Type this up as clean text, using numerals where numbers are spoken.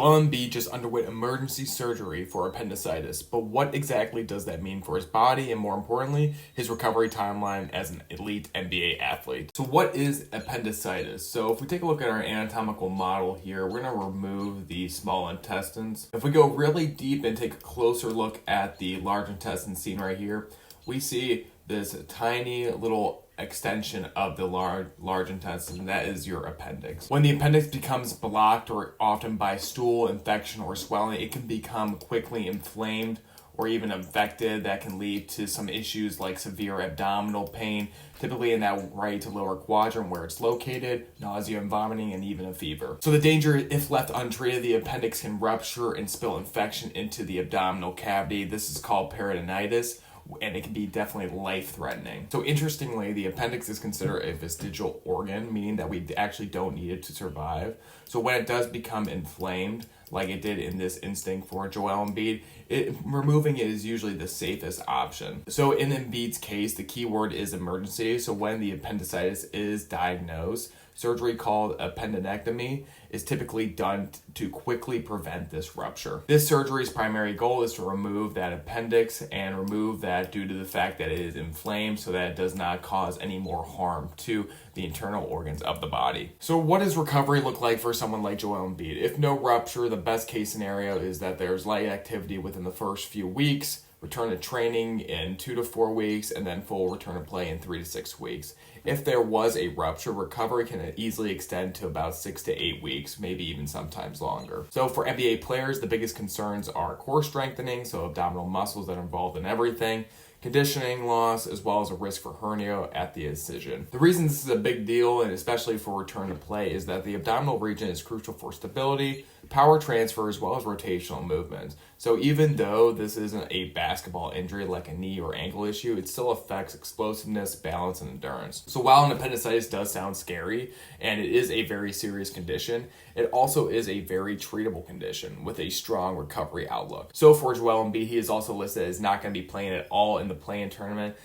Joel Embiid just underwent emergency surgery for appendicitis, but what exactly does that mean for his body and, more importantly, his recovery timeline as an elite NBA athlete? So what is appendicitis? So if we take a look at our anatomical model here, we're going to remove the small intestines. If we go really deep and take a closer look at the large intestine seen right here, we see this tiny little extension of the large intestine, and that is your appendix. When the appendix becomes blocked, or often by stool infection or swelling, it can become quickly inflamed or even infected. That can lead to some issues like severe abdominal pain, typically in that right to lower quadrant where it's located, nausea and vomiting, and even a fever. So the danger, if left untreated, the appendix can rupture and spill infection into the abdominal cavity. This is called peritonitis, and it can be definitely life-threatening. So interestingly, the appendix is considered a vestigial organ, meaning that we actually don't need it to survive. So when it does become inflamed, like it did in this instinct for Joel Embiid, removing it is usually the safest option. So in Embiid's case, the key word is emergency. So when the appendicitis is diagnosed, surgery called appendectomy is typically done to quickly prevent this rupture. This surgery's primary goal is to remove that appendix and remove that due to the fact that it is inflamed so that it does not cause any more harm to the internal organs of the body. So what does recovery look like for someone like Joel Embiid? If no rupture, the best case scenario is that there's light activity within the first few weeks, return to training in 2 to 4 weeks, and then full return to play in 3 to 6 weeks. If there was a rupture, recovery can easily extend to about 6 to 8 weeks, maybe even sometimes longer. So for NBA players, the biggest concerns are core strengthening, so abdominal muscles that are involved in everything, conditioning loss, as well as a risk for hernia at the incision. The reason this is a big deal, and especially for return to play, is that the abdominal region is crucial for stability, power transfer, as well as rotational movements. So even though this isn't a basketball injury like a knee or ankle issue, it still affects explosiveness, balance, and endurance. So while an appendicitis does sound scary, and it is a very serious condition, it also is a very treatable condition with a strong recovery outlook. So for Joel Embiid, he is also listed as not going to be playing at all in the play-in tournament.